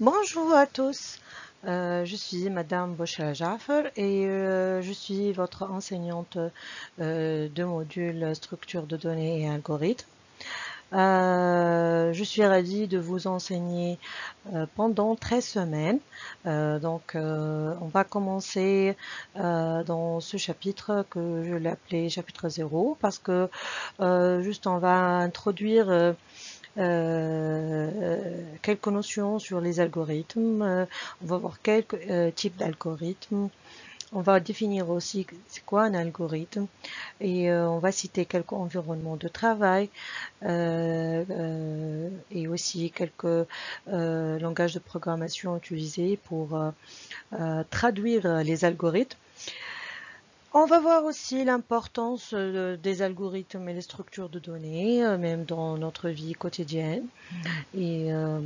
Bonjour à tous, je suis Madame Boshra Jaffer et je suis votre enseignante de module structure de données et algorithmes. Je suis ravie de vous enseigner pendant 13 semaines. On va commencer dans ce chapitre que je l'ai appelé chapitre 0 parce que juste on va introduire quelques notions sur les algorithmes. On va voir quelques types d'algorithmes. On va définir aussi c'est quoi un algorithme et on va citer quelques environnements de travail et aussi quelques langages de programmation utilisés pour traduire les algorithmes. On va voir aussi l'importance des algorithmes et les structures de données, même dans notre vie quotidienne. Et, euh,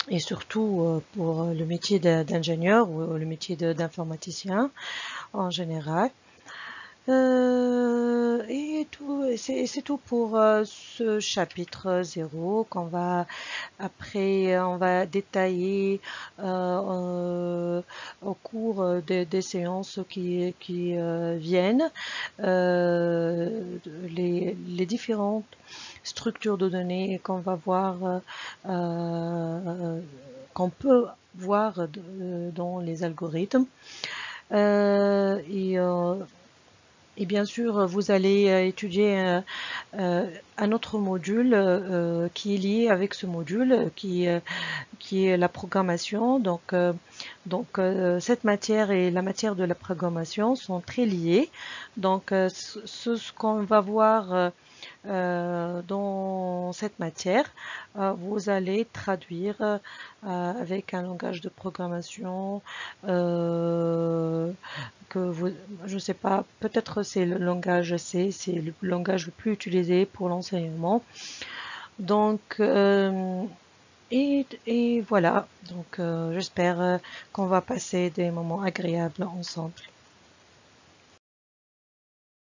et surtout pour le métier d'ingénieur ou le métier d'informaticien en général. C'est tout pour ce chapitre 0 qu'on va après on va détailler au cours des séances qui viennent les différentes structures de données qu'on va voir qu'on peut voir dans les algorithmes. Euh, et, euh, et bien sûr, vous allez étudier un autre module qui est lié avec ce module, qui est la programmation. Cette matière et la matière de la programmation sont très liées. Ce qu'on va voir dans cette matière, vous allez traduire avec un langage de programmation que vous, je ne sais pas, peut-être c'est le langage C, c'est le langage le plus utilisé pour l'enseignement. Donc, et voilà, j'espère qu'on va passer des moments agréables ensemble.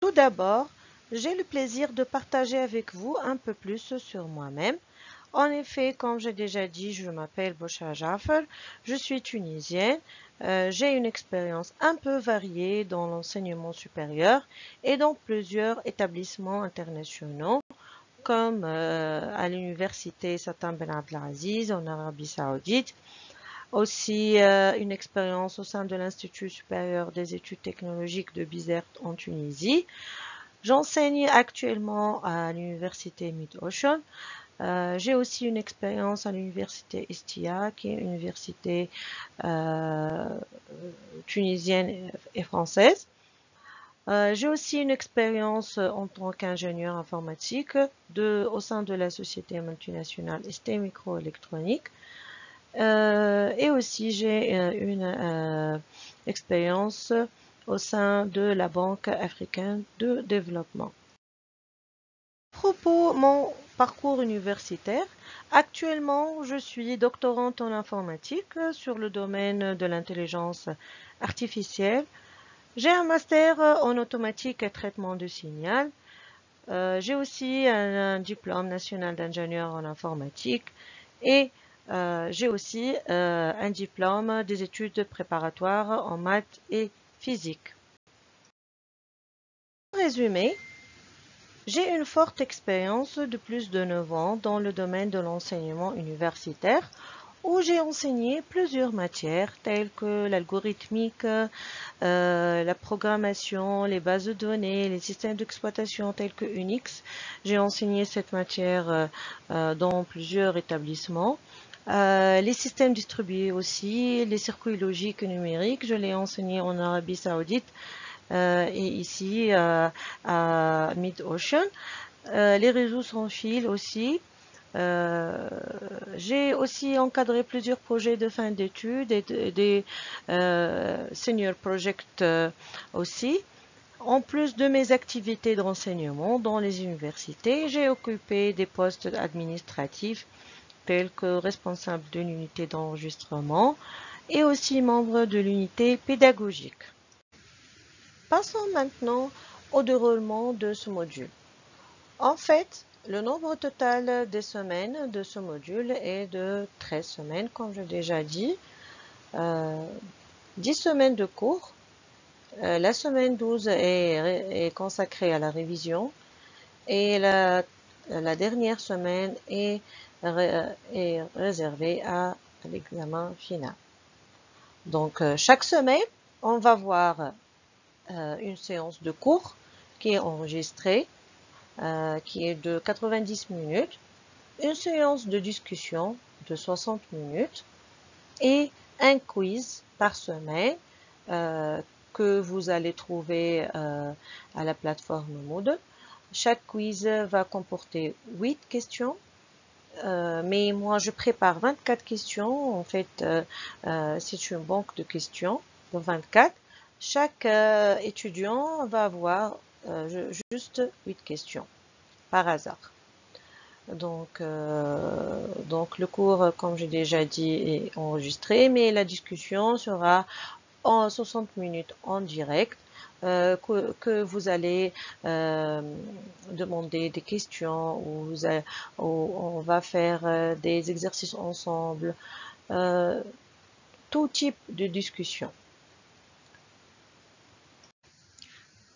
Tout d'abord, j'ai le plaisir de partager avec vous un peu plus sur moi-même. En effet, comme j'ai déjà dit, je m'appelle Boshra Jaffer, je suis tunisienne, j'ai une expérience un peu variée dans l'enseignement supérieur et dans plusieurs établissements internationaux, comme à l'université Sultan Ben Abdelaziz en Arabie Saoudite, aussi une expérience au sein de l'Institut supérieur des études technologiques de Bizerte en Tunisie. J'enseigne actuellement à l'université Mid-Ocean. J'ai aussi une expérience à l'université Estia, qui est une université euh, tunisienne et française. J'ai aussi une expérience en tant qu'ingénieur informatique au sein de la société multinationale ST Microélectronique. Et aussi j'ai une expérience au sein de la Banque africaine de développement. À propos de mon parcours universitaire, actuellement je suis doctorante en informatique sur le domaine de l'intelligence artificielle. J'ai un master en automatique et traitement de signal. J'ai aussi un diplôme national d'ingénieur en informatique et j'ai aussi un diplôme des études préparatoires en maths et physique. En résumé, j'ai une forte expérience de plus de 9 ans dans le domaine de l'enseignement universitaire où j'ai enseigné plusieurs matières telles que l'algorithmique, la programmation, les bases de données, les systèmes d'exploitation tels que Unix. J'ai enseigné cette matière dans plusieurs établissements. Les systèmes distribués aussi, les circuits logiques et numériques, je l'ai enseigné en Arabie Saoudite et ici à Mid-Ocean. Les réseaux sans fil aussi. Euh, j'ai aussi encadré plusieurs projets de fin d'études et des senior projects aussi. En plus de mes activités de renseignement dans les universités, j'ai occupé des postes administratifs tels que responsable de l'unité d'enregistrement et aussi membre de l'unité pédagogique. Passons maintenant au déroulement de ce module. En fait, Le nombre total des semaines de ce module est de 13 semaines, comme j'ai déjà dit. 10 semaines de cours. La semaine 12 est consacrée à la révision et la dernière semaine est réservée à l'examen final. Donc, chaque semaine, on va voir une séance de cours qui est enregistrée, qui est de 90 minutes, une séance de discussion de 60 minutes et un quiz par semaine que vous allez trouver à la plateforme Moodle. Chaque quiz va comporter 8 questions, mais moi je prépare 24 questions. En fait, c'est une banque de questions de 24. Chaque étudiant va avoir juste 8 questions par hasard. Donc le cours, comme j'ai déjà dit, est enregistré, mais la discussion sera en 60 minutes en direct, que vous allez demander des questions, où on va faire des exercices ensemble, tout type de discussion.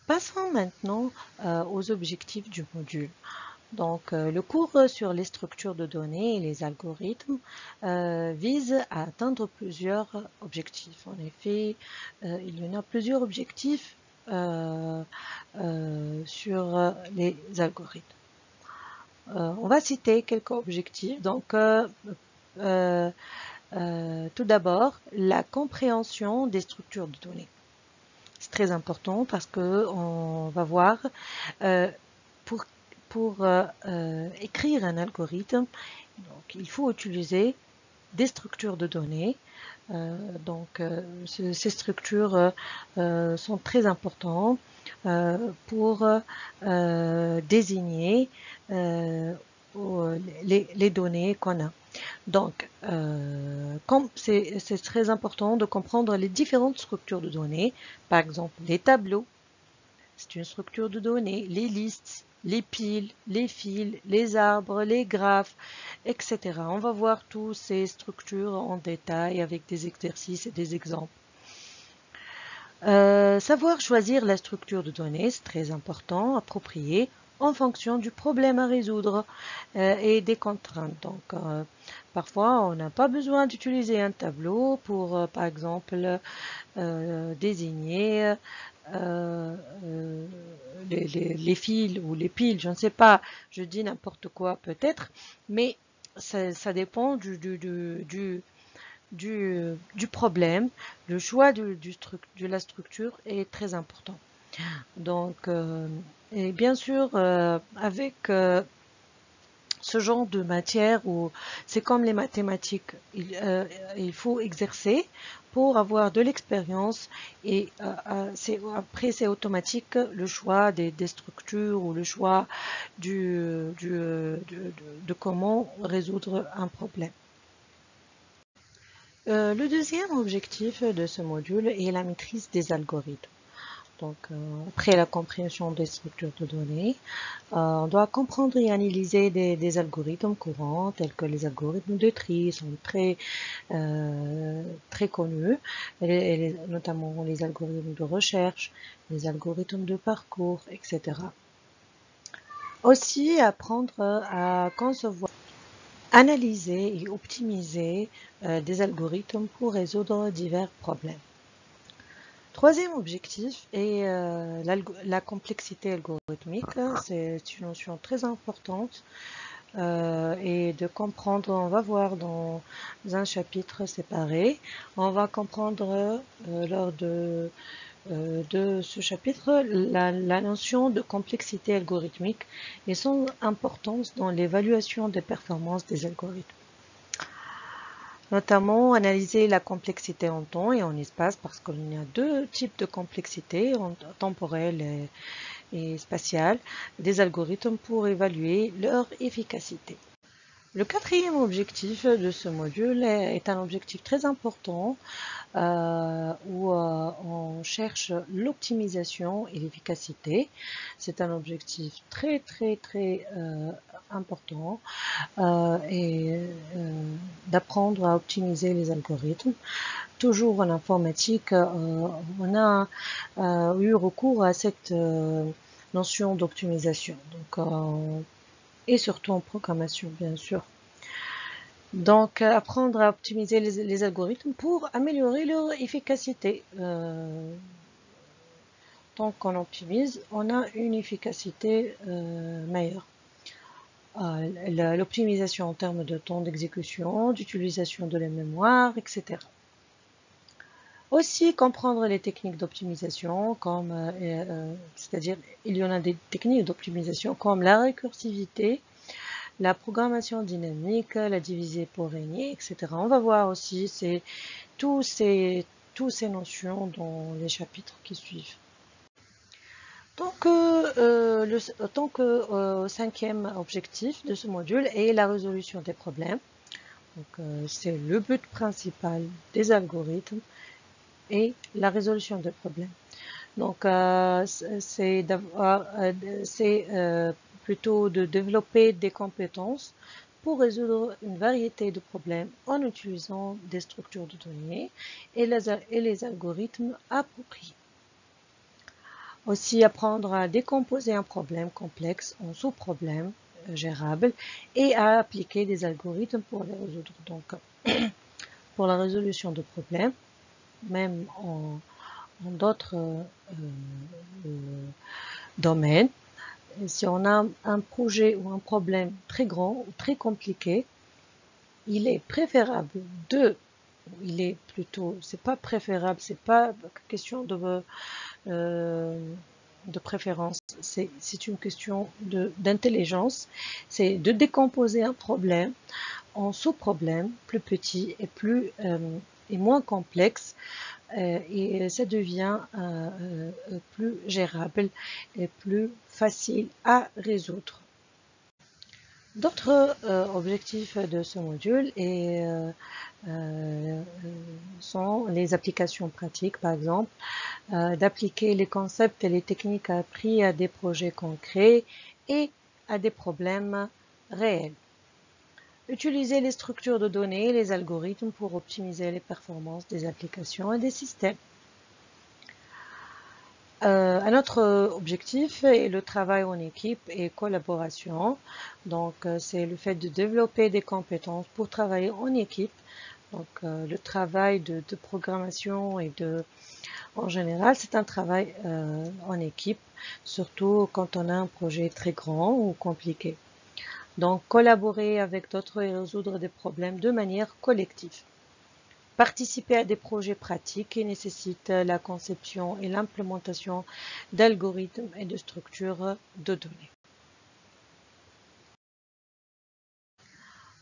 Passons maintenant aux objectifs du module. Donc, le cours sur les structures de données et les algorithmes vise à atteindre plusieurs objectifs. En effet, il y en a plusieurs objectifs sur les algorithmes. On va citer quelques objectifs. Donc, tout d'abord, la compréhension des structures de données. C'est très important parce que on va voir pour écrire un algorithme, donc, il faut utiliser des structures de données. Ces structures sont très importantes pour désigner les données qu'on a. Donc, c'est très important de comprendre les différentes structures de données, par exemple les tableaux, c'est une structure de données, les listes, les piles, les fils, les arbres, les graphes, etc. On va voir toutes ces structures en détail avec des exercices et des exemples. Savoir choisir la structure de données, c'est très important, approprié, en fonction du problème à résoudre et des contraintes. Donc, parfois, on n'a pas besoin d'utiliser un tableau pour, par exemple, désigner les fils ou les piles, je ne sais pas, je dis n'importe quoi peut-être, mais ça dépend du problème. Le choix de la structure est très important. Donc, et bien sûr, avec ce genre de matière où c'est comme les mathématiques, il faut exercer pour avoir de l'expérience et après c'est automatique le choix des structures ou le choix de comment résoudre un problème. Le deuxième objectif de ce module est la maîtrise des algorithmes. Donc, après la compréhension des structures de données, on doit comprendre et analyser des algorithmes courants, tels que les algorithmes de tri, sont très connus, notamment les algorithmes de recherche, les algorithmes de parcours, etc. Aussi, apprendre à concevoir, analyser et optimiser des algorithmes pour résoudre divers problèmes. Troisième objectif est la complexité algorithmique. C'est une notion très importante et de comprendre, on va voir dans un chapitre séparé, on va comprendre lors de ce chapitre la notion de complexité algorithmique et son importance dans l'évaluation des performances des algorithmes. Notamment analyser la complexité en temps et en espace parce qu'il y a deux types de complexité, temporelle et spatiale, des algorithmes pour évaluer leur efficacité. Le quatrième objectif de ce module est un objectif très important où on cherche l'optimisation et l'efficacité. C'est un objectif très important est d'apprendre à optimiser les algorithmes. Toujours en informatique, on a eu recours à cette notion d'optimisation, et surtout en programmation, bien sûr. Donc, apprendre à optimiser les algorithmes pour améliorer leur efficacité. Tant qu'on optimise, on a une efficacité meilleure. L'optimisation en termes de temps d'exécution, d'utilisation de la mémoire, etc. Aussi comprendre les techniques d'optimisation, c'est-à-dire il y en a des techniques d'optimisation comme la récursivité, la programmation dynamique, la divisée pour régner, etc. On va voir aussi tous ces notions dans les chapitres qui suivent. Cinquième objectif de ce module est la résolution des problèmes. C'est le but principal des algorithmes et la résolution des problèmes. Donc, c'est plutôt de développer des compétences pour résoudre une variété de problèmes en utilisant des structures de données et les algorithmes appropriés. Aussi apprendre à décomposer un problème complexe en sous-problèmes gérables et à appliquer des algorithmes pour les résoudre. Donc, pour la résolution de problèmes, même en d'autres domaines, si on a un projet ou un problème très grand ou très compliqué, il est préférable c'est pas préférable, c'est pas question de préférence, c'est une question d'intelligence, c'est de décomposer un problème en sous-problèmes plus petits et moins complexes, et ça devient plus gérable et plus facile à résoudre. D'autres objectifs de ce module sont les applications pratiques, par exemple, d'appliquer les concepts et les techniques appris à des projets concrets et à des problèmes réels. Utiliser les structures de données et les algorithmes pour optimiser les performances des applications et des systèmes. Un autre objectif est le travail en équipe et collaboration. Donc, c'est le fait de développer des compétences pour travailler en équipe. Donc, le travail de programmation en général, c'est un travail en équipe, surtout quand on a un projet très grand ou compliqué. Donc, collaborer avec d'autres et résoudre des problèmes de manière collective. Participer à des projets pratiques qui nécessitent la conception et l'implémentation d'algorithmes et de structures de données.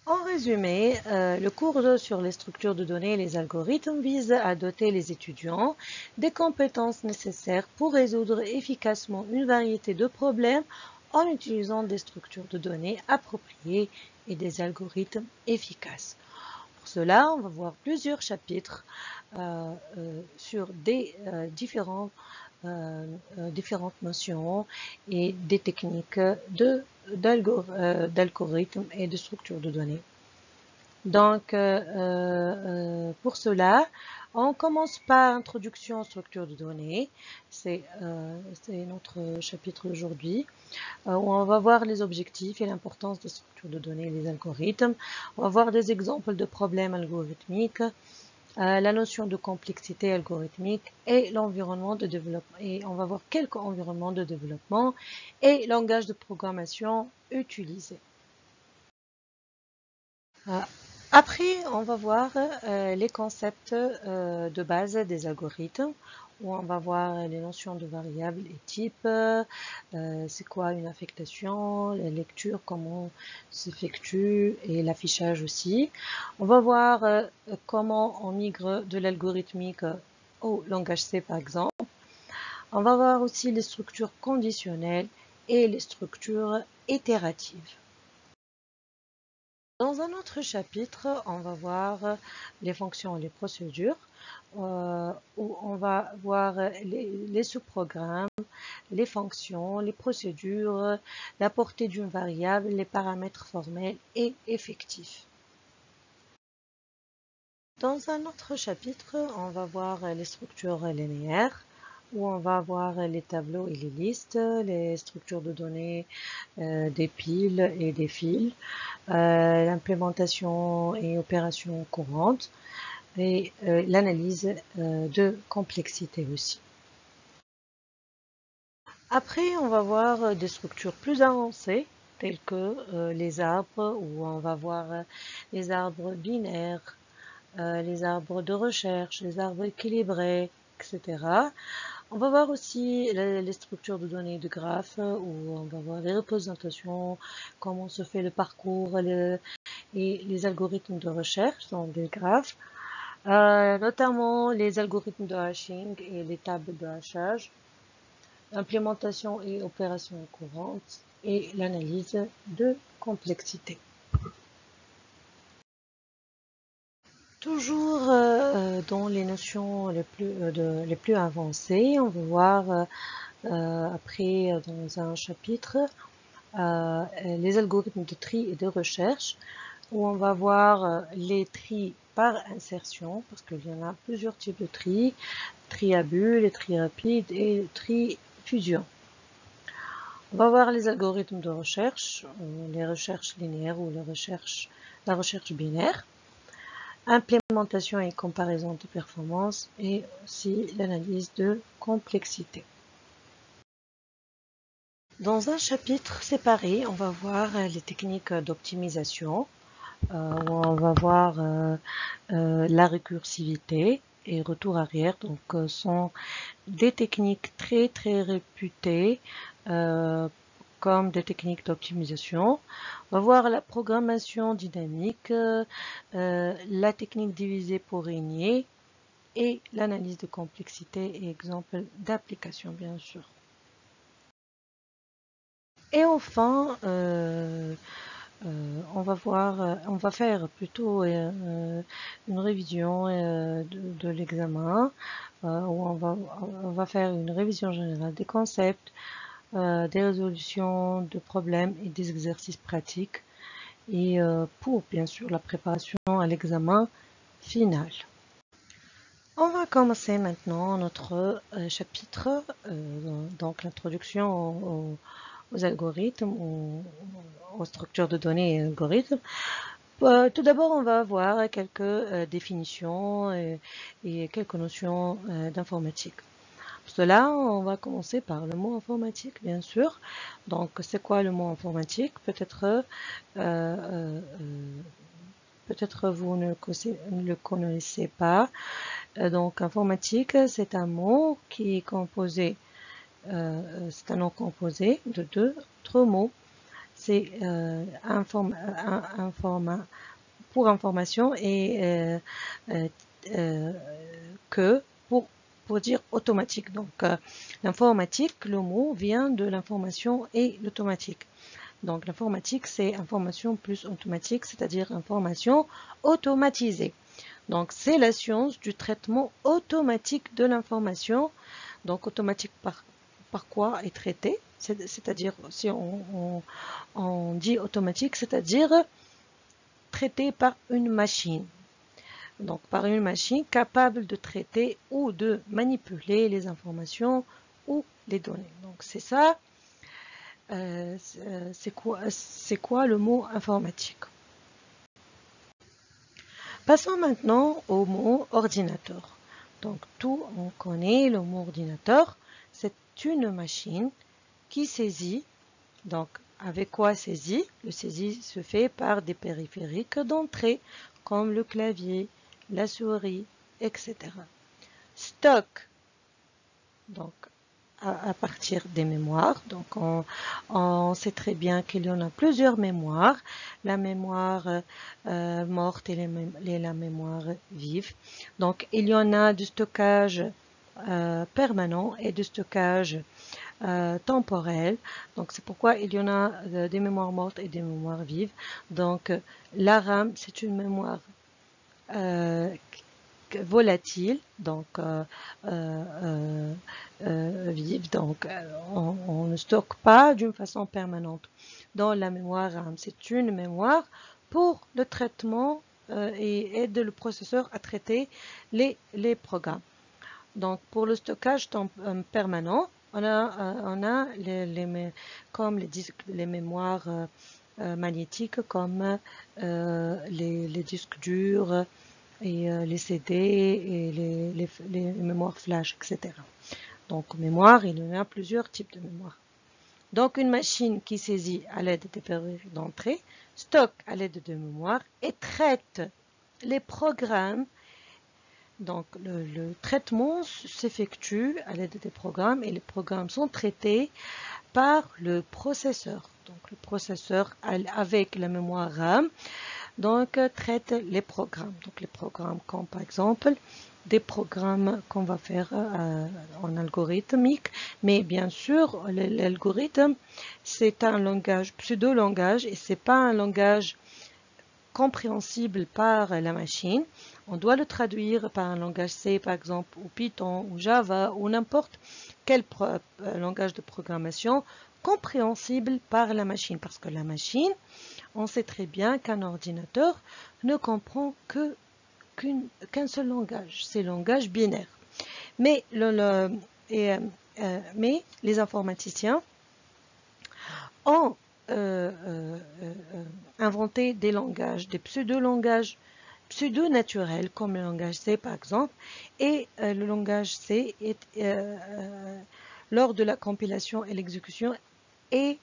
En résumé, le cours sur les structures de données et les algorithmes vise à doter les étudiants des compétences nécessaires pour résoudre efficacement une variété de problèmes en utilisant des structures de données appropriées et des algorithmes efficaces. Pour cela, on va voir plusieurs chapitres sur des différentes notions et des techniques d'algorithmes et de structures de données. Donc, pour cela, on commence par introduction aux structures de données. C'est notre chapitre d'aujourd'hui, où on va voir les objectifs et l'importance des structures de données et les algorithmes. On va voir des exemples de problèmes algorithmiques, la notion de complexité algorithmique et l'environnement de développement. Et on va voir quelques environnements de développement et langages de programmation utilisés. Après, on va voir les concepts de base des algorithmes, où on va voir les notions de variables et types, c'est quoi une affectation, la lecture, comment s'effectue et l'affichage aussi. On va voir comment on migre de l'algorithmique au langage C par exemple. On va voir aussi les structures conditionnelles et les structures itératives. Dans un autre chapitre, on va voir les fonctions et les procédures, où on va voir les sous-programmes, les fonctions, les procédures, la portée d'une variable, les paramètres formels et effectifs. Dans un autre chapitre, on va voir les structures linéaires, où on va voir les tableaux et les listes, les structures de données, des piles et des fils, l'implémentation et opérations courantes, et l'analyse de complexité aussi. Après, on va voir des structures plus avancées, telles que les arbres, où on va voir les arbres binaires, les arbres de recherche, les arbres équilibrés, etc. On va voir aussi les structures de données de graphes, où on va voir les représentations, comment se fait le parcours et les algorithmes de recherche dans des graphes, notamment les algorithmes de hashing et les tables de hachage, l'implémentation et opérations courantes et l'analyse de complexité. Toujours dans les notions les plus avancées, on va voir après dans un chapitre les algorithmes de tri et de recherche, où on va voir les tris par insertion, parce qu'il y en a plusieurs types de tri à bulles, tri rapide et tri fusion. On va voir les algorithmes de recherche, les recherches linéaires ou la recherche binaire, implémentation et comparaison de performance et aussi l'analyse de complexité. Dans un chapitre séparé, on va voir les techniques d'optimisation, où on va voir la récursivité et retour arrière. Donc, sont des techniques très très réputées comme des techniques d'optimisation. On va voir la programmation dynamique, la technique divisée pour régner et l'analyse de complexité et exemple d'application, bien sûr. Et enfin, on va faire plutôt une révision de l'examen, où on va faire une révision générale des concepts, des résolutions de problèmes et des exercices pratiques, et pour bien sûr la préparation à l'examen final. On va commencer maintenant notre chapitre, donc l'introduction aux algorithmes, aux structures de données et algorithmes. Tout d'abord, on va voir quelques définitions et quelques notions d'informatique. Pour cela, on va commencer par le mot informatique, bien sûr. Donc, c'est quoi le mot informatique? Peut-être vous ne le connaissez pas. Donc, informatique, c'est un mot qui est composé, c'est un nom composé de deux autres mots. C'est pour information et que pour dire automatique. Donc, l'informatique, le mot vient de l'information et l'automatique. Donc, l'informatique, c'est information plus automatique, c'est-à-dire information automatisée. Donc, c'est la science du traitement automatique de l'information. Donc, automatique par quoi est traité? C'est-à-dire, si on dit automatique, c'est-à-dire traité par une machine. Donc, par une machine capable de traiter ou de manipuler les informations ou les données. Donc, c'est ça. C'est quoi le mot informatique? Passons maintenant au mot ordinateur. Donc, on connaît le mot ordinateur. C'est une machine qui saisit. Donc, avec quoi saisit? Le saisie se fait par des périphériques d'entrée, comme le clavier, la souris, etc. Stocke, donc à partir des mémoires. Donc, on sait très bien qu'il y en a plusieurs mémoires. La mémoire morte et la mémoire vive. Donc, il y en a du stockage permanent et du stockage temporel. Donc, c'est pourquoi il y en a des mémoires mortes et des mémoires vives. Donc, la RAM, c'est une mémoire volatiles, donc vives, donc on ne stocke pas d'une façon permanente dans la mémoire RAM. C'est une mémoire pour le traitement et aide le processeur à traiter les programmes. Donc pour le stockage permanent, on a comme les disques, les mémoires magnétiques comme les disques durs et les CD et les mémoires flash, etc. Donc mémoire, il y en a plusieurs types de mémoire. Donc une machine qui saisit à l'aide des périphériques d'entrée, stocke à l'aide de mémoire et traite les programmes. Donc le traitement s'effectue à l'aide des programmes et les programmes sont traités par le processeur. Donc le processeur avec la mémoire RAM donc traite les programmes. Donc les programmes comme par exemple des programmes qu'on va faire en algorithmique, mais bien sûr l'algorithme c'est un langage pseudo-langage et c'est pas un langage compréhensible par la machine. On doit le traduire par un langage C par exemple, ou Python, ou Java, ou n'importe quel langage de programmation compréhensible par la machine. Parce que la machine, on sait très bien qu'un ordinateur ne comprend qu'un seul langage, c'est le langage binaire. Mais, mais les informaticiens ont inventé des langages, des pseudo-langages pseudo-naturels, comme le langage C par exemple, et le langage C lors de la compilation et l'exécution est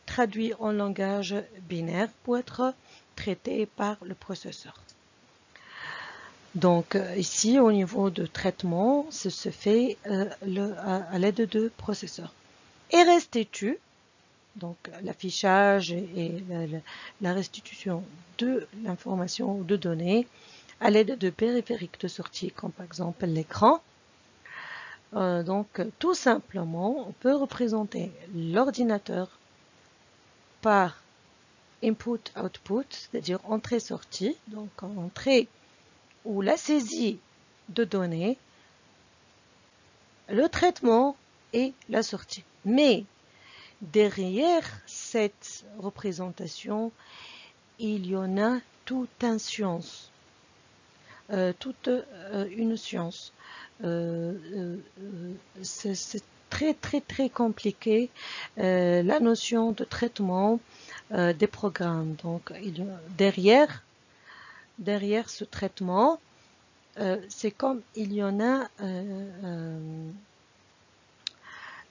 traduit en langage binaire pour être traité par le processeur. Donc ici, au niveau de traitement, ce se fait à l'aide de processeurs. Et restitue, donc l'affichage et la restitution de l'information ou de données à l'aide de périphériques de sortie, comme par exemple l'écran. Donc tout simplement, on peut représenter l'ordinateur par input-output, c'est-à-dire entrée-sortie, donc entrée ou la saisie de données, le traitement et la sortie. Mais derrière cette représentation, il y en a toute une science. C'est très compliqué la notion de traitement des programmes. Donc derrière ce traitement, c'est comme il y en a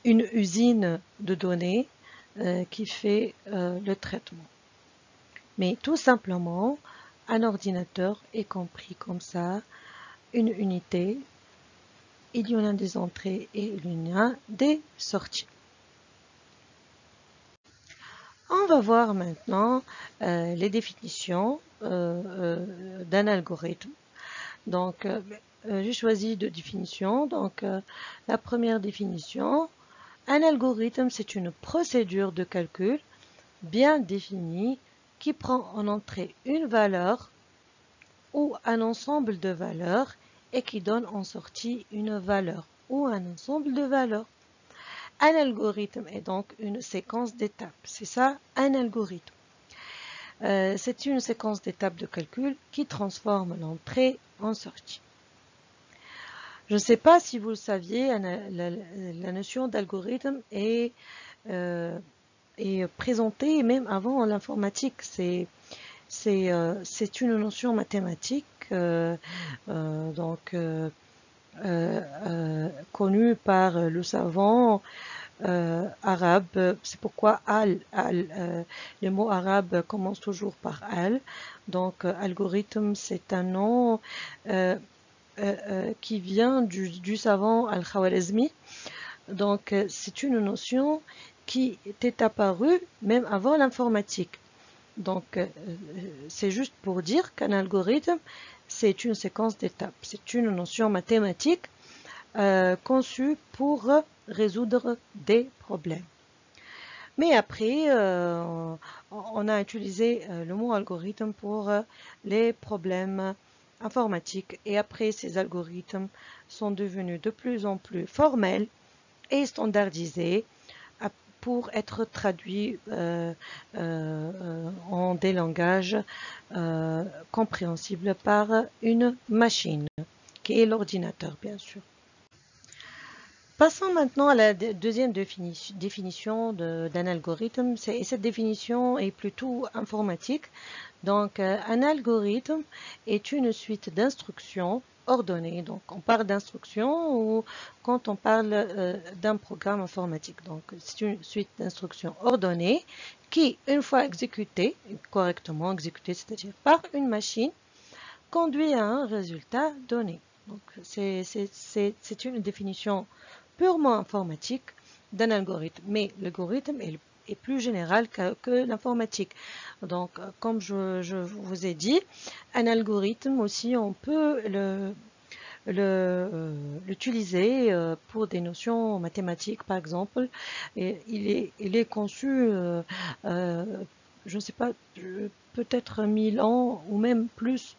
une usine de données qui fait le traitement. Mais tout simplement, un ordinateur est compris comme ça, une unité, il y en a des entrées et il y en a des sorties. On va voir maintenant les définitions d'un algorithme. Donc, j'ai choisi deux définitions. Donc, la première définition, un algorithme, c'est une procédure de calcul bien définie qui prend en entrée une valeur ou un ensemble de valeurs et qui donne en sortie une valeur ou un ensemble de valeurs. Un algorithme est donc une séquence d'étapes. C'est ça, un algorithme. C'est une séquence d'étapes de calcul qui transforme l'entrée en sortie. Je ne sais pas si vous le saviez, la notion d'algorithme est présentée même avant l'informatique. C'est une notion mathématique connue par le savant arabe. C'est pourquoi le mot arabe commence toujours par al. Donc algorithme, c'est un nom qui vient du savant al-Khwarizmi. Donc c'est une notion qui était apparue même avant l'informatique. Donc c'est juste pour dire qu'un algorithme, c'est une séquence d'étapes. C'est une notion mathématique conçue pour résoudre des problèmes. Mais après, on a utilisé le mot algorithme pour les problèmes informatique et après ces algorithmes sont devenus de plus en plus formels et standardisés pour être traduits en des langages compréhensibles par une machine, qui est l'ordinateur, bien sûr. Passons maintenant à la deuxième définition d'un algorithme. Cette définition est plutôt informatique. Donc, un algorithme est une suite d'instructions ordonnées. Donc, on parle d'instructions ou quand on parle d'un programme informatique. Donc, c'est une suite d'instructions ordonnées qui, une fois exécutée, correctement exécutée, c'est-à-dire par une machine, conduit à un résultat donné. Donc, c'est une définition purement informatique d'un algorithme. Mais l'algorithme est plus général que l'informatique. Donc, comme je vous ai dit, un algorithme aussi, on peut l'utiliser pour des notions mathématiques, par exemple. Et il est conçu, je ne sais pas, peut-être 1000 ans ou même plus.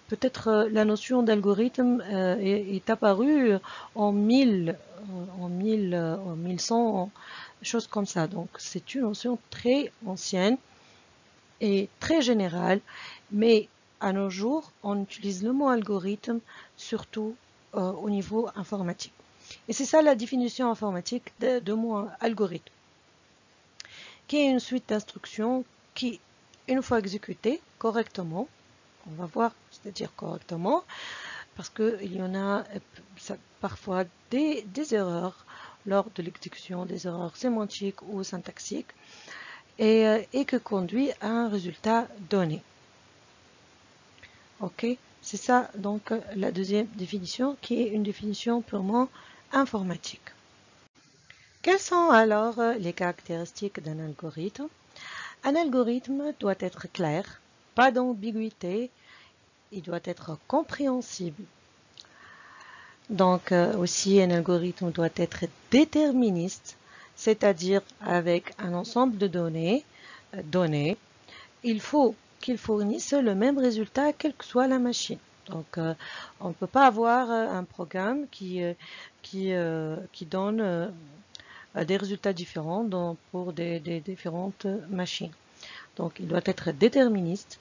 Peut-être la notion d'algorithme est apparue en 1100, choses comme ça. Donc c'est une notion très ancienne et très générale, mais à nos jours, on utilise le mot algorithme surtout au niveau informatique. Et c'est ça la définition informatique de mot algorithme, qui est une suite d'instructions qui, une fois exécutée correctement, on va voir, c'est-à-dire correctement, parce qu'il y en a parfois des erreurs lors de l'exécution, des erreurs sémantiques ou syntaxiques, et que conduit à un résultat donné. Ok, c'est ça donc la deuxième définition qui est une définition purement informatique. Quelles sont alors les caractéristiques d'un algorithme? Un algorithme doit être clair, pas d'ambiguïté, il doit être compréhensible. Donc aussi un algorithme doit être déterministe, c'est-à-dire avec un ensemble de données. Il faut qu'il fournisse le même résultat quelle que soit la machine. Donc on ne peut pas avoir un programme qui donne des résultats différents pour des différentes machines. Donc il doit être déterministe.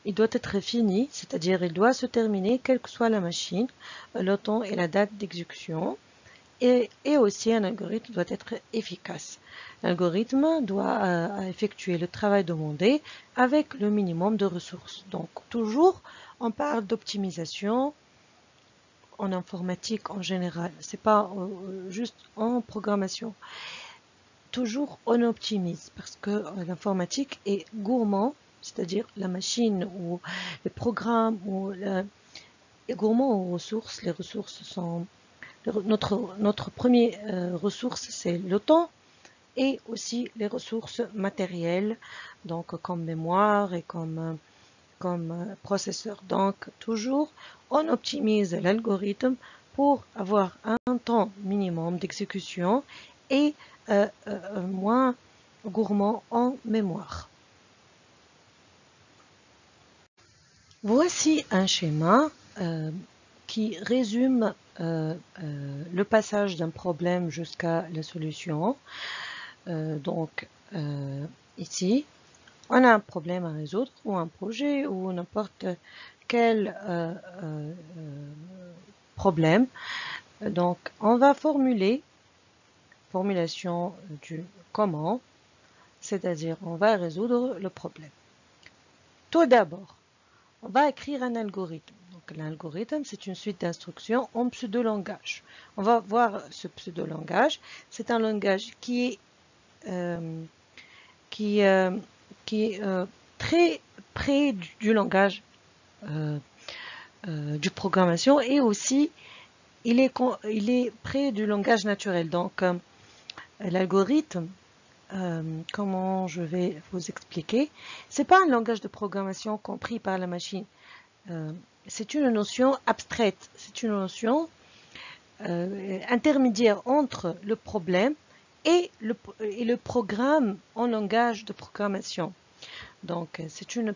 Il doit être fini, c'est-à-dire il doit se terminer quelle que soit la machine, le temps et la date d'exécution. Et aussi un algorithme doit être efficace. L'algorithme doit effectuer le travail demandé avec le minimum de ressources. Donc toujours on parle d'optimisation en informatique en général, c'est pas juste en programmation. Toujours on optimise parce que l'informatique est gourmand, c'est-à-dire la machine ou le programme est gourmand aux ressources. Les ressources sont notre première ressource, c'est le temps et aussi les ressources matérielles, donc comme mémoire et comme processeur. Donc toujours on optimise l'algorithme pour avoir un temps minimum d'exécution et moins gourmand en mémoire. Voici un schéma qui résume le passage d'un problème jusqu'à la solution. Donc ici, on a un problème à résoudre ou un projet ou n'importe quel problème. Donc on va formulation du comment, c'est-à-dire on va résoudre le problème. Tout d'abord, on va écrire un algorithme. Donc l'algorithme, c'est une suite d'instructions en pseudo-langage. On va voir ce pseudo-langage. C'est un langage qui est très près du langage du programmation et aussi il est près du langage naturel. Donc l'algorithme, comment je vais vous expliquer, c'est pas un langage de programmation compris par la machine. C'est une notion abstraite, c'est une notion intermédiaire entre le problème et le programme en langage de programmation. Donc, c'est une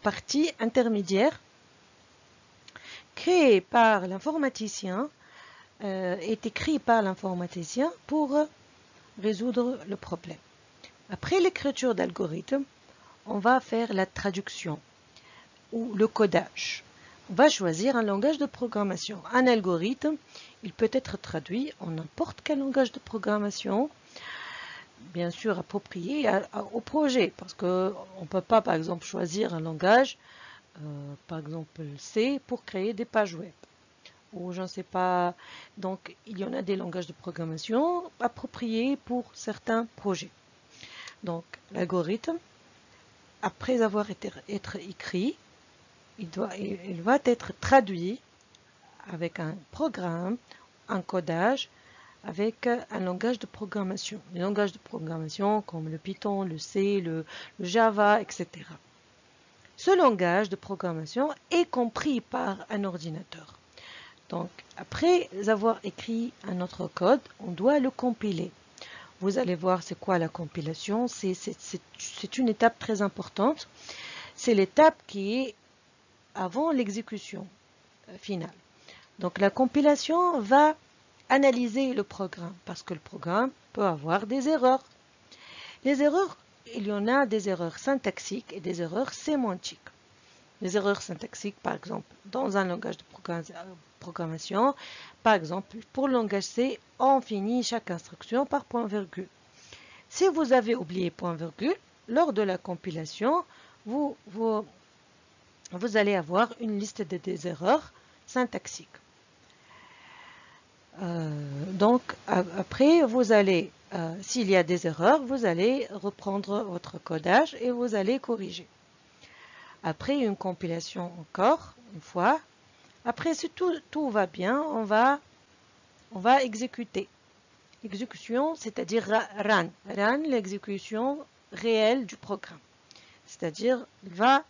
partie intermédiaire créée par l'informaticien, est écrit par l'informaticien pour résoudre le problème. Après l'écriture d'algorithme, on va faire la traduction ou le codage. On va choisir un langage de programmation. Un algorithme, il peut être traduit en n'importe quel langage de programmation, bien sûr approprié au projet, parce qu'on ne peut pas, par exemple, choisir un langage, par exemple C, pour créer des pages web. Ou je ne sais pas. Donc, il y en a des langages de programmation appropriés pour certains projets. Donc, l'algorithme, après avoir été écrit, il va être traduit avec un programme, un codage, avec un langage de programmation. Les langages de programmation comme le Python, le C, le Java, etc. Ce langage de programmation est compris par un ordinateur. Donc, après avoir écrit un autre code, on doit le compiler. Vous allez voir c'est quoi la compilation. C'est une étape très importante. C'est l'étape qui est avant l'exécution finale. Donc, la compilation va analyser le programme parce que le programme peut avoir des erreurs. Les erreurs, il y en a des erreurs syntaxiques et des erreurs sémantiques. Les erreurs syntaxiques, par exemple, dans un langage de programmation, par exemple, pour le langage C, on finit chaque instruction par point-virgule. Si vous avez oublié point-virgule, lors de la compilation, vous allez avoir une liste des erreurs syntaxiques. Donc, après, vous allez, s'il y a des erreurs, vous allez reprendre votre codage et vous allez corriger. Après une compilation encore, une fois, après si tout va bien, on va exécuter. L'exécution, c'est-à-dire run. Run, l'exécution réelle du programme. C'est-à-dire, il va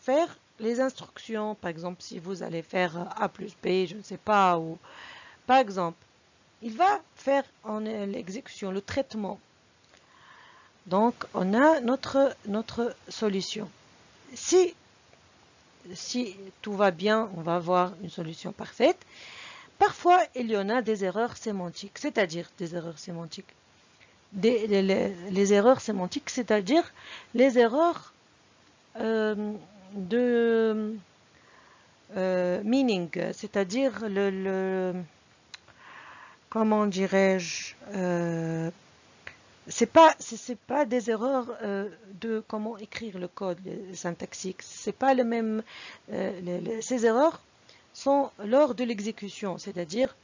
faire les instructions. Par exemple, si vous allez faire A plus B, je ne sais pas, ou par exemple, il va faire l'exécution, le traitement. Donc, on a notre solution. Si tout va bien, on va avoir une solution parfaite. Parfois, il y en a des erreurs sémantiques, c'est-à-dire des erreurs sémantiques. Les erreurs sémantiques, c'est-à-dire les erreurs de meaning, c'est-à-dire comment dirais-je, c'est pas des erreurs de comment écrire le code syntaxique. C'est pas le même. Ces erreurs sont lors de l'exécution, c'est-à-dire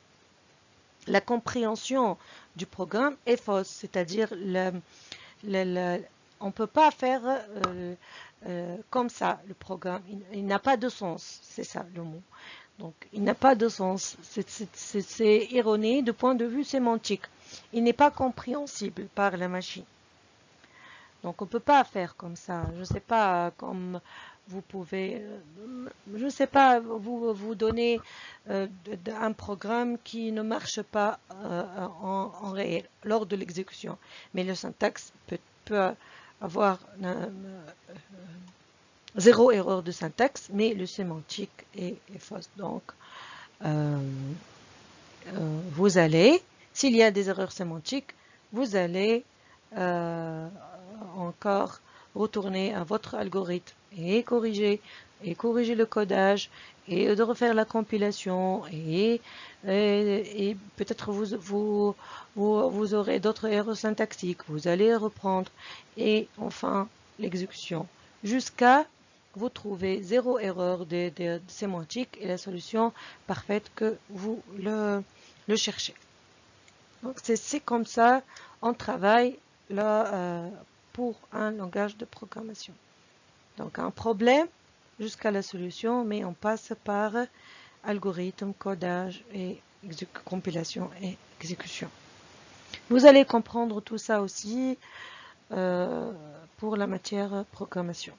la compréhension du programme est fausse, c'est-à-dire on ne peut pas faire comme ça le programme. Il n'a pas de sens, c'est ça le mot. Donc, il n'a pas de sens. C'est erroné du point de vue sémantique. Il n'est pas compréhensible par la machine. Donc, on ne peut pas faire comme ça. Je ne sais pas, comme vous pouvez, je ne sais pas, vous donner un programme qui ne marche pas en réel, lors de l'exécution. Mais le syntaxe peut avoir zéro erreur de syntaxe, mais le sémantique est fausse. Donc, vous allez, s'il y a des erreurs sémantiques, vous allez encore retourner à votre algorithme et corriger le codage et de refaire la compilation et peut-être vous aurez d'autres erreurs syntaxiques. Vous allez reprendre et enfin l'exécution jusqu'à vous trouvez zéro erreur de sémantique et la solution parfaite que vous le cherchez. Donc c'est comme ça on travaille là, pour un langage de programmation. Donc un problème jusqu'à la solution, mais on passe par algorithme, codage et compilation et exécution. Vous allez comprendre tout ça aussi pour la matière programmation.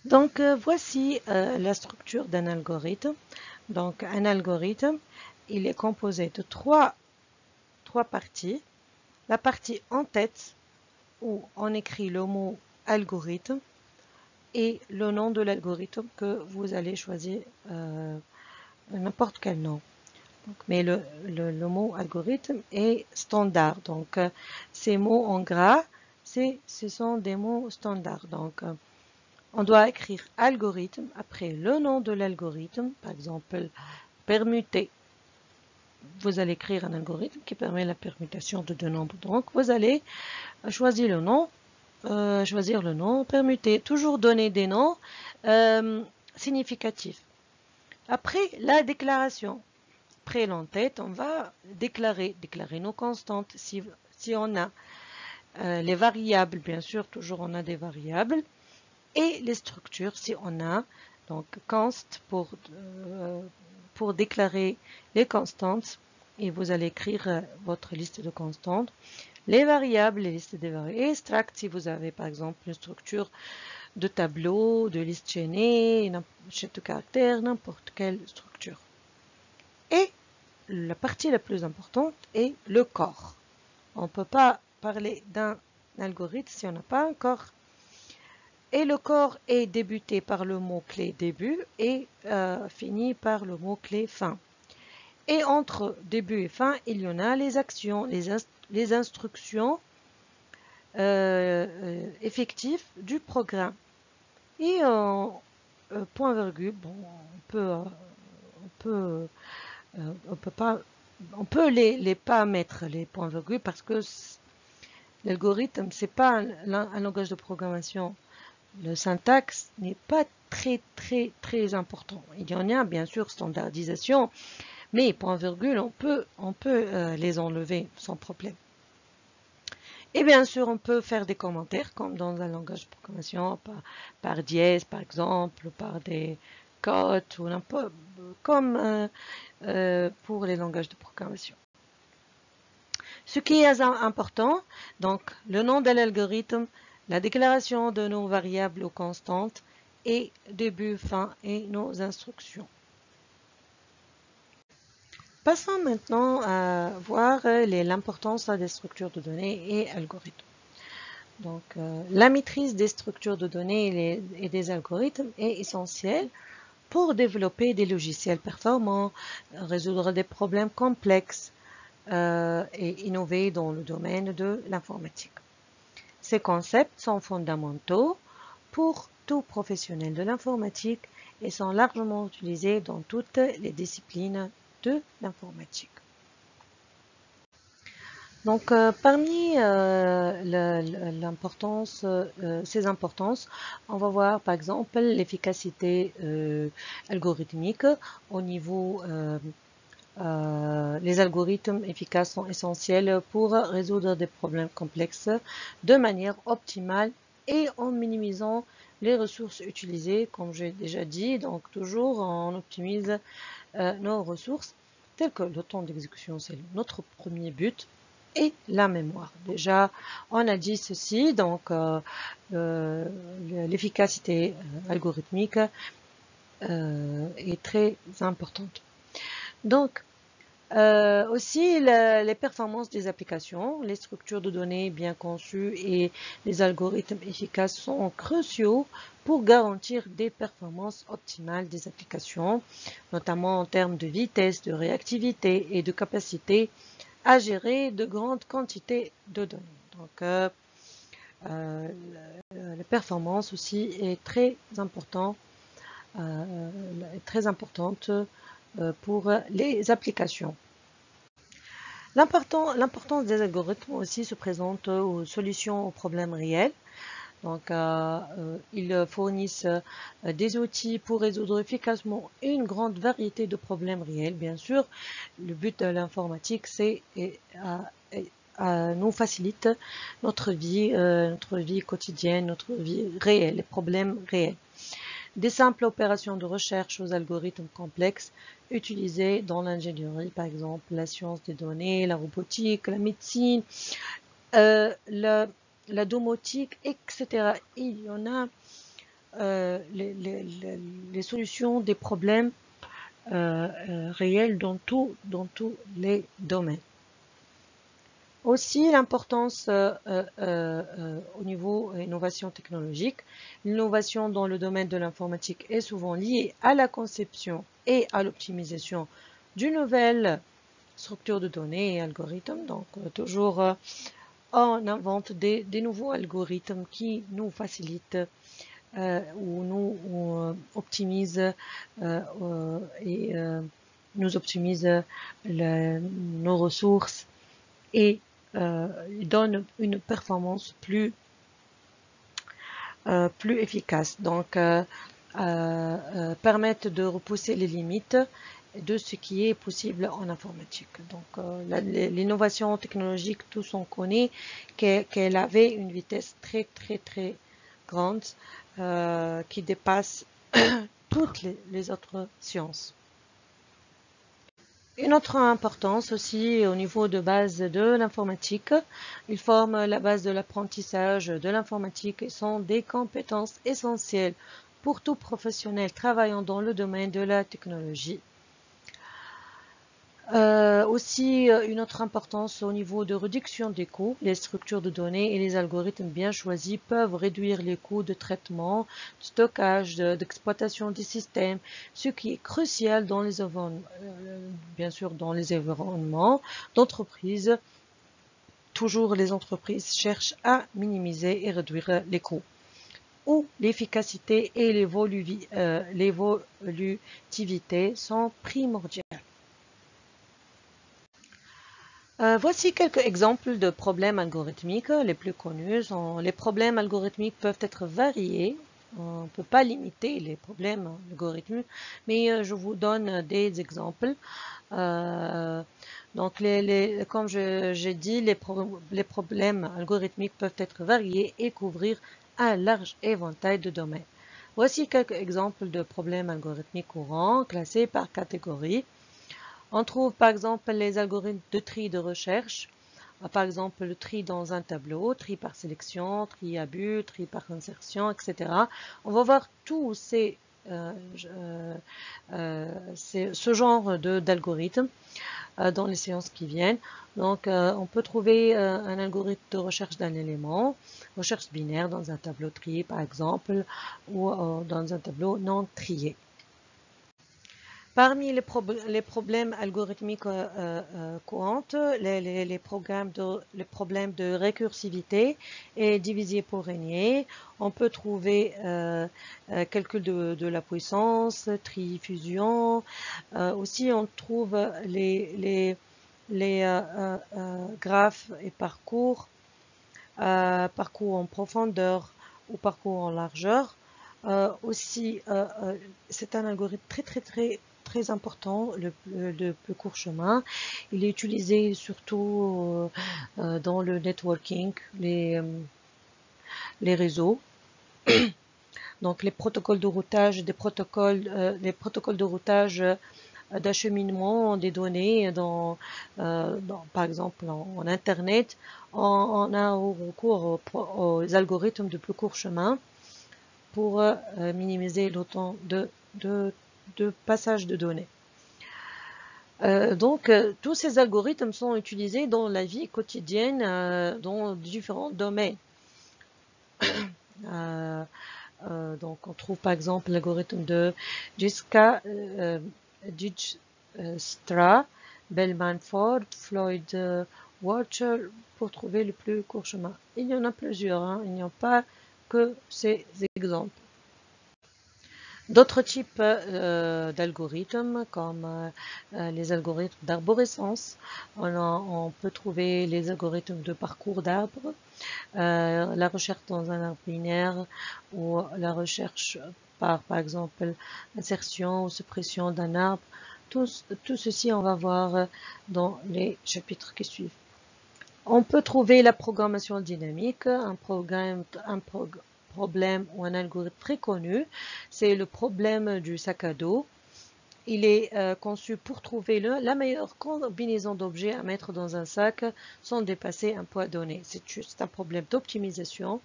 Donc, voici la structure d'un algorithme. Donc, un algorithme, il est composé de trois parties. La partie en tête, où on écrit le mot algorithme et le nom de l'algorithme que vous allez choisir, n'importe quel nom. Donc, mais le mot algorithme est standard. Donc, ces mots en gras, ce sont des mots standards. Donc, on doit écrire algorithme après le nom de l'algorithme. Par exemple, permuter. Vous allez écrire un algorithme qui permet la permutation de deux nombres. Donc, vous allez choisir le nom, permuter. Toujours donner des noms significatifs. Après, la déclaration. Après l'entête, on va déclarer nos constantes si on a les variables, bien sûr, toujours on a des variables, et les structures si on a, donc const pour déclarer les constantes, et vous allez écrire votre liste de constantes, les variables, les listes des variables, et extract si vous avez par exemple une structure de tableau, de liste chaînée, chaîne de caractères, n'importe quelle structure. Et la partie la plus importante est le corps. On ne peut pas parler d'un algorithme si on n'a pas un corps. Et le corps est débuté par le mot-clé début et fini par le mot-clé fin. Et entre début et fin, il y en a les actions, les instructions effectives du programme. Et point virgule, bon, on peut les pas mettre les points virgules parce que l'algorithme c'est pas un langage de programmation. Le syntaxe n'est pas très important. Il y en a bien sûr standardisation, mais point virgule on peut les enlever sans problème. Et bien sûr, on peut faire des commentaires, comme dans un langage de programmation, par dièse, par exemple, par des cotes, ou n'importe, comme pour les langages de programmation. Ce qui est important, donc, le nom de l'algorithme, la déclaration de nos variables ou constantes, et début, fin, et nos instructions. Passons maintenant à voir l'importance des structures de données et algorithmes. Donc, la maîtrise des structures de données et des algorithmes est essentielle pour développer des logiciels performants, résoudre des problèmes complexes et innover dans le domaine de l'informatique. Ces concepts sont fondamentaux pour tout professionnel de l'informatique et sont largement utilisés dans toutes les disciplines de l'informatique. Donc, parmi ces importances, on va voir par exemple l'efficacité algorithmique au niveau les algorithmes efficaces sont essentiels pour résoudre des problèmes complexes de manière optimale et en minimisant les ressources utilisées, comme j'ai déjà dit. Donc, toujours on optimise nos ressources, telles que le temps d'exécution, c'est notre premier but, et la mémoire. Déjà, on a dit ceci, donc l'efficacité algorithmique est très importante. Donc, aussi, les performances des applications, les structures de données bien conçues et les algorithmes efficaces sont cruciaux pour garantir des performances optimales des applications, notamment en termes de vitesse, de réactivité et de capacité à gérer de grandes quantités de données. Donc, la performance aussi est très importante pour les applications. L'importance des algorithmes aussi se présente aux solutions aux problèmes réels. Donc, ils fournissent des outils pour résoudre efficacement une grande variété de problèmes réels. Bien sûr, le but de l'informatique, c'est nous facilite notre vie quotidienne, notre vie réelle, les problèmes réels. Des simples opérations de recherche aux algorithmes complexes utilisés dans l'ingénierie, par exemple la science des données, la robotique, la médecine, la domotique, etc. Il y en a les solutions des problèmes réels dans tous les domaines. Aussi, l'importance au niveau innovation technologique. L'innovation dans le domaine de l'informatique est souvent liée à la conception et à l'optimisation d'une nouvelle structure de données et algorithmes. Donc, toujours, on invente des nouveaux algorithmes qui nous facilitent ou nous optimisent et nous optimisent nos ressources et donne une performance plus efficace. Donc, permettent de repousser les limites de ce qui est possible en informatique. Donc, l'innovation technologique, tous on connaît qu'elle avait une vitesse très, très, très grande qui dépasse toutes les autres sciences. Une autre importance aussi au niveau de base de l'informatique, ils forment la base de l'apprentissage de l'informatique et sont des compétences essentielles pour tout professionnel travaillant dans le domaine de la technologie. Aussi, une autre importance au niveau de réduction des coûts. Les structures de données et les algorithmes bien choisis peuvent réduire les coûts de traitement, de stockage, d'exploitation des systèmes, ce qui est crucial dans les bien sûr dans les environnements d'entreprise. Toujours les entreprises cherchent à minimiser et réduire les coûts où l'efficacité et l'évolutivité sont primordiales. Voici quelques exemples de problèmes algorithmiques les plus connus. Les problèmes algorithmiques peuvent être variés. On ne peut pas limiter les problèmes algorithmiques, mais je vous donne des exemples. Donc, comme j'ai dit, les problèmes algorithmiques peuvent être variés et couvrir un large éventail de domaines. Voici quelques exemples de problèmes algorithmiques courants classés par catégorie. On trouve par exemple les algorithmes de tri de recherche, par exemple le tri dans un tableau, tri par sélection, tri à but, tri par insertion, etc. On va voir tous ce genre d'algorithmes dans les séances qui viennent. Donc, on peut trouver un algorithme de recherche d'un élément, recherche binaire dans un tableau trié par exemple, ou dans un tableau non trié. Parmi les problèmes algorithmiques courants, les problèmes de récursivité et diviser pour régner. On peut trouver calcul de la puissance, tri-fusion. Aussi, on trouve les graphes et parcours, parcours en profondeur ou parcours en largeur. Aussi, c'est un algorithme très important, le plus court chemin. Il est utilisé surtout dans le networking, les réseaux. Donc les protocoles de routage, les protocoles de routage d'acheminement des données par exemple en Internet, on a recours aux algorithmes de plus court chemin pour minimiser le temps de passage de données. Donc, tous ces algorithmes sont utilisés dans la vie quotidienne dans différents domaines. Donc, on trouve par exemple l'algorithme de Dijkstra, Bellman-Ford, Floyd-Warcher pour trouver le plus court chemin. Il y en a plusieurs, hein, il n'y a pas que ces exemples. D'autres types d'algorithmes, comme les algorithmes d'arborescence, on peut trouver les algorithmes de parcours d'arbres, la recherche dans un arbre binaire ou la recherche par exemple, insertion ou suppression d'un arbre. Tout ceci, on va voir dans les chapitres qui suivent. On peut trouver la programmation dynamique, un problème ou un algorithme très connu, c'est le problème du sac à dos. Il est conçu pour trouver la meilleure combinaison d'objets à mettre dans un sac sans dépasser un poids donné. C'est juste un problème d'optimisation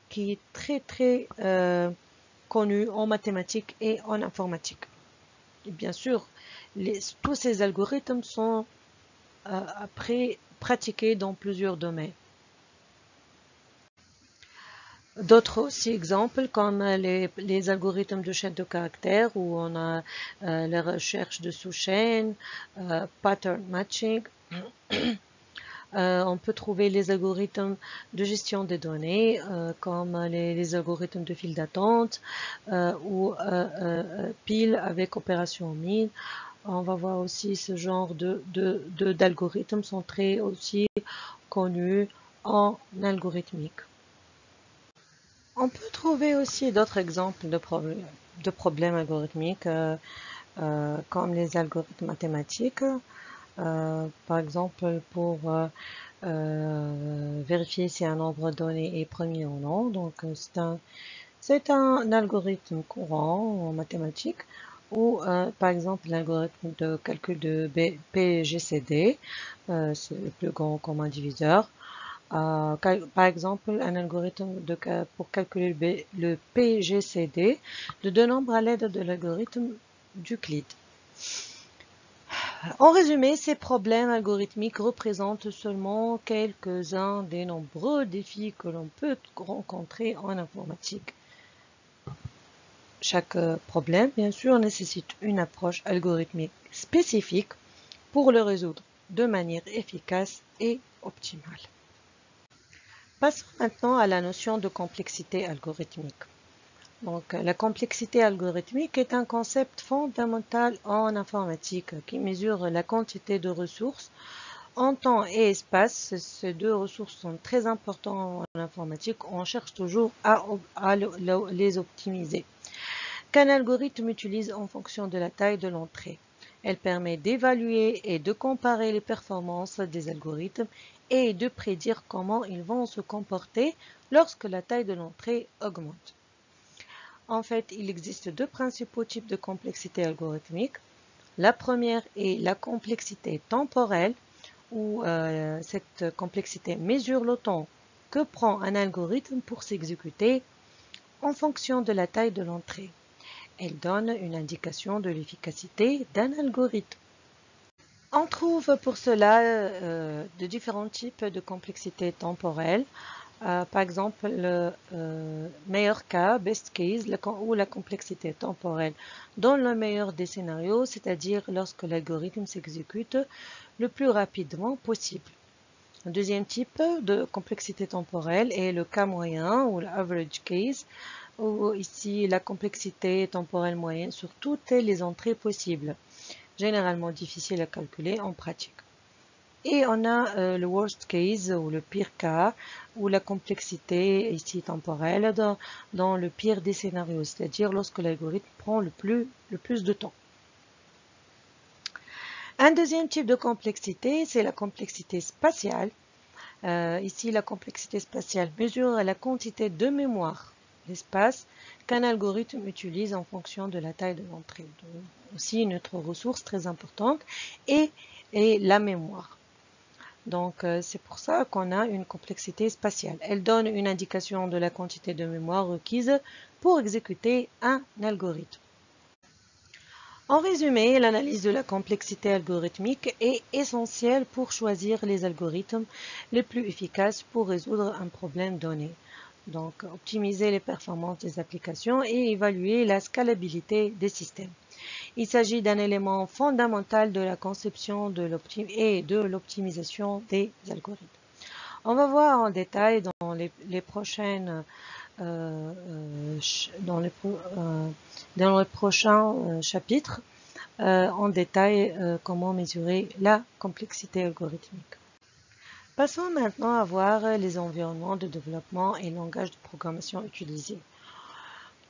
qui est très connu en mathématiques et en informatique. Et bien sûr, tous ces algorithmes sont après pratiquée dans plusieurs domaines. D'autres aussi exemples comme les algorithmes de chaîne de caractères où on a la recherche de sous-chaînes, pattern matching. On peut trouver les algorithmes de gestion des données comme les algorithmes de file d'attente ou pile avec opération mine. On va voir aussi ce genre d'algorithmes sont très aussi connus en algorithmique. On peut trouver aussi d'autres exemples de problèmes algorithmiques comme les algorithmes mathématiques. Par exemple, pour vérifier si un nombre donné est premier ou non. Donc, c'est un algorithme courant en mathématiques ou, par exemple, l'algorithme de calcul de PGCD, c'est le plus grand commun diviseur. Par exemple, un algorithme pour calculer le PGCD de deux nombres à l'aide de l'algorithme d'Euclide. En résumé, ces problèmes algorithmiques représentent seulement quelques-uns des nombreux défis que l'on peut rencontrer en informatique. Chaque problème, bien sûr, nécessite une approche algorithmique spécifique pour le résoudre de manière efficace et optimale. Passons maintenant à la notion de complexité algorithmique. Donc, la complexité algorithmique est un concept fondamental en informatique qui mesure la quantité de ressources en temps et espace. Ces deux ressources sont très importantes en informatique. On cherche toujours à les optimiser. Qu'un algorithme utilise en fonction de la taille de l'entrée. Elle permet d'évaluer et de comparer les performances des algorithmes et de prédire comment ils vont se comporter lorsque la taille de l'entrée augmente. En fait, il existe deux principaux types de complexité algorithmique. La première est la complexité temporelle, où cette complexité mesure le temps que prend un algorithme pour s'exécuter en fonction de la taille de l'entrée. Elle donne une indication de l'efficacité d'un algorithme. On trouve pour cela de différents types de complexité temporelle. Par exemple, le meilleur cas, best case, où la complexité temporelle dans le meilleur des scénarios, c'est-à-dire lorsque l'algorithme s'exécute le plus rapidement possible. Un deuxième type de complexité temporelle est le cas moyen ou l'average case, où ici la complexité temporelle moyenne sur toutes les entrées possibles, généralement difficile à calculer en pratique. Et on a le worst case ou le pire cas où la complexité ici temporelle dans le pire des scénarios, c'est-à-dire lorsque l'algorithme prend le plus de temps. Un deuxième type de complexité, c'est la complexité spatiale. Ici, la complexité spatiale mesure la quantité de mémoire, l'espace, qu'un algorithme utilise en fonction de la taille de l'entrée. Aussi, une autre ressource très importante est la mémoire. Donc, c'est pour ça qu'on a une complexité spatiale. Elle donne une indication de la quantité de mémoire requise pour exécuter un algorithme. En résumé, l'analyse de la complexité algorithmique est essentielle pour choisir les algorithmes les plus efficaces pour résoudre un problème donné. Donc, optimiser les performances des applications et évaluer la scalabilité des systèmes. Il s'agit d'un élément fondamental de la conception et de l'optimisation des algorithmes. On va voir en détail dans les prochaines dans le prochain chapitre en détail comment mesurer la complexité algorithmique. Passons maintenant à voir les environnements de développement et langages de programmation utilisés.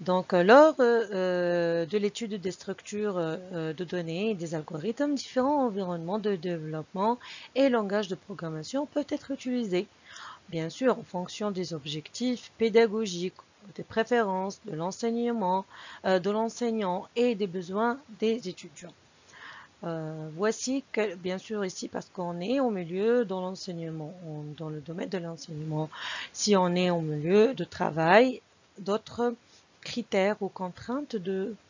Donc, lors de l'étude des structures de données et des algorithmes, différents environnements de développement et langages de programmation peuvent être utilisés. Bien sûr, en fonction des objectifs pédagogiques, des préférences de l'enseignement, de l'enseignant et des besoins des étudiants. Voici, bien sûr, ici, parce qu'on est au milieu dans l'enseignement, dans le domaine de l'enseignement. Si on est au milieu de travail, d'autres critères ou contraintes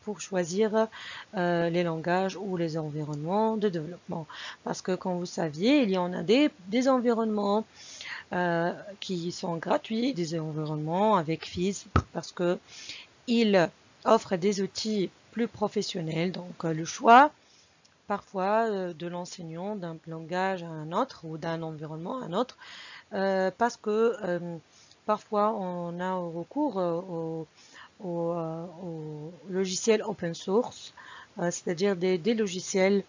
pour choisir les langages ou les environnements de développement. Parce que, comme vous saviez, il y en a des environnements qui sont gratuits, des environnements avec FIS, parce qu'ils offrent des outils plus professionnels. Donc, le choix parfois de l'enseignant d'un langage à un autre ou d'un environnement à un autre, parce que parfois on a recours aux logiciels open source, c'est-à-dire des logiciels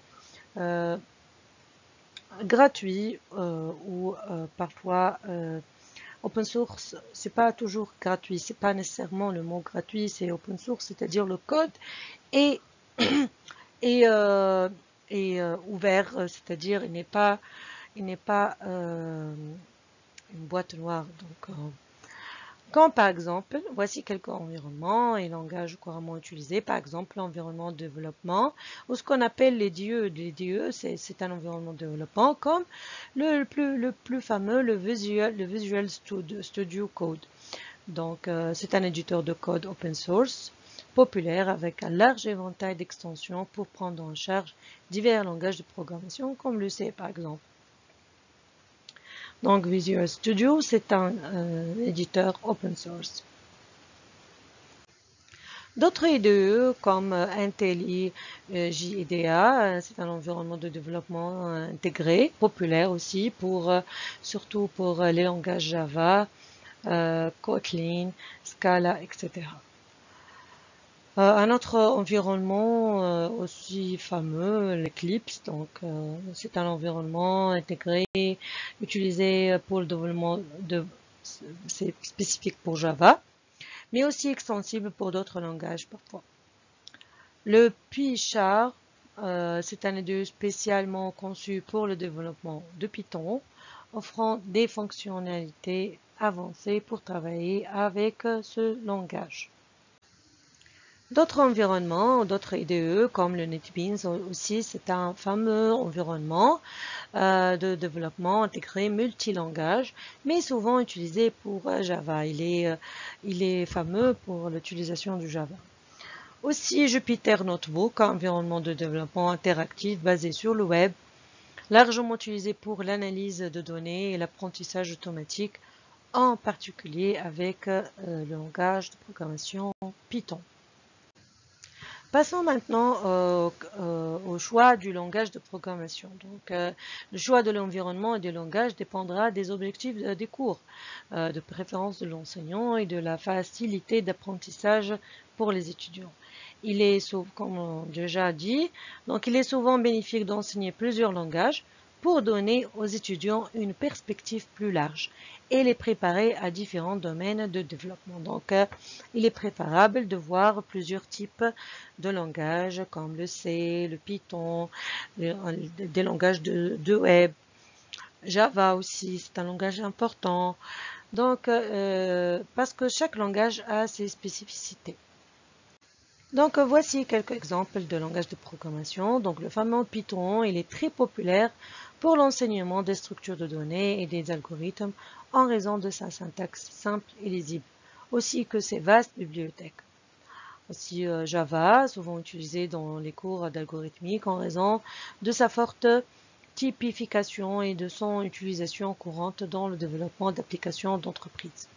gratuits ou parfois open source, c'est pas toujours gratuit, c'est pas nécessairement le mot gratuit, c'est open source, c'est-à-dire le code est, est, euh, ouvert, c'est-à-dire il n'est pas une boîte noire. Donc, comme par exemple, voici quelques environnements et langages couramment utilisés, par exemple l'environnement de développement, ou ce qu'on appelle les DIE. Les DIE, c'est un environnement de développement, comme le plus fameux, le Visual Studio Code. Donc, c'est un éditeur de code open source populaire avec un large éventail d'extensions pour prendre en charge divers langages de programmation, comme le C par exemple. Donc, Visual Studio, c'est un éditeur open source. D'autres IDE comme IntelliJ IDEA, c'est un environnement de développement intégré, populaire aussi, surtout pour les langages Java, Kotlin, Scala, etc. Un autre environnement aussi fameux, l'Eclipse, donc c'est un environnement intégré, utilisé pour le développement c'est spécifique pour Java, mais aussi extensible pour d'autres langages parfois. Le PyChar, c'est un IDE spécialement conçu pour le développement de Python, offrant des fonctionnalités avancées pour travailler avec ce langage. D'autres environnements, d'autres IDE comme le NetBeans aussi, c'est un fameux environnement de développement intégré multilangage, mais souvent utilisé pour Java. Il est fameux pour l'utilisation du Java. Aussi Jupyter Notebook, un environnement de développement interactif basé sur le web, largement utilisé pour l'analyse de données et l'apprentissage automatique, en particulier avec le langage de programmation Python. Passons maintenant au choix du langage de programmation. Donc, le choix de l'environnement et du langage dépendra des objectifs des cours, de préférence de l'enseignant et de la facilité d'apprentissage pour les étudiants. Il est, comme on déjà dit, donc il est souvent bénéfique d'enseigner plusieurs langages pour donner aux étudiants une perspective plus large et les préparer à différents domaines de développement. Donc, il est préférable de voir plusieurs types de langages comme le C, le Python, des langages de web. Java aussi, c'est un langage important. Donc, parce que chaque langage a ses spécificités. Donc, voici quelques exemples de langages de programmation. Donc, le fameux Python, il est très populaire pour l'enseignement des structures de données et des algorithmes en raison de sa syntaxe simple et lisible, aussi que ses vastes bibliothèques. Aussi Java, souvent utilisé dans les cours d'algorithmique en raison de sa forte typification et de son utilisation courante dans le développement d'applications d'entreprise.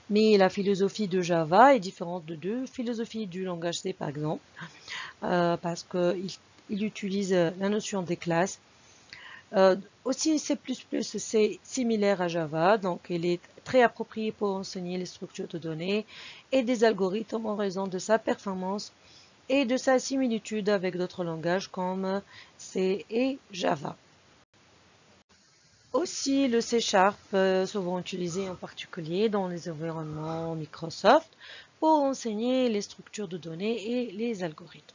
Mais la philosophie de Java est différente de deux philosophies du langage C, par exemple, parce qu'il utilise la notion des classes. Aussi, C++, c'est similaire à Java, donc il est très approprié pour enseigner les structures de données et des algorithmes en raison de sa performance et de sa similitude avec d'autres langages comme C et Java. Aussi, le C#, souvent utilisé en particulier dans les environnements Microsoft pour enseigner les structures de données et les algorithmes.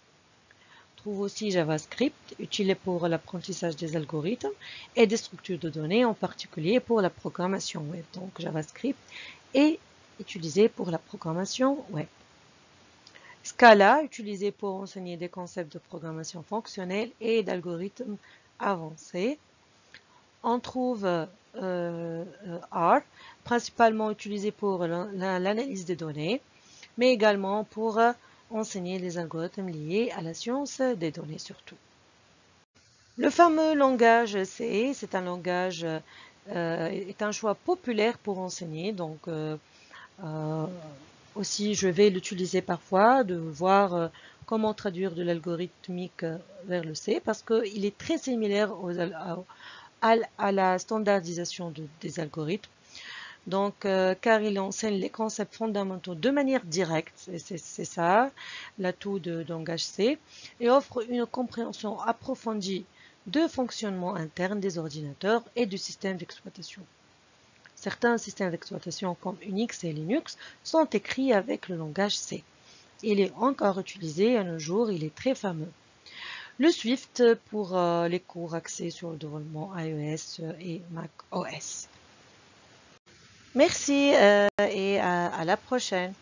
On trouve aussi JavaScript, utilisé pour l'apprentissage des algorithmes et des structures de données, en particulier pour la programmation web. Donc, JavaScript est utilisé pour la programmation web. Scala, utilisé pour enseigner des concepts de programmation fonctionnelle et d'algorithmes avancés. On trouve R, principalement utilisé pour l'analyse des données, mais également pour enseigner les algorithmes liés à la science des données surtout. Le fameux langage C, c'est un langage, est un choix populaire pour enseigner, donc aussi je vais l'utiliser parfois, de voir comment traduire de l'algorithmique vers le C, parce qu'il est très similaire à la standardisation des algorithmes. Donc, car il enseigne les concepts fondamentaux de manière directe, c'est ça l'atout de langage C, et offre une compréhension approfondie de fonctionnement interne des ordinateurs et du système d'exploitation. Certains systèmes d'exploitation comme Unix et Linux sont écrits avec le langage C. Il est encore utilisé à nos jours, il est très fameux. Le Swift pour les cours axés sur le développement iOS et macOS. Merci et à la prochaine.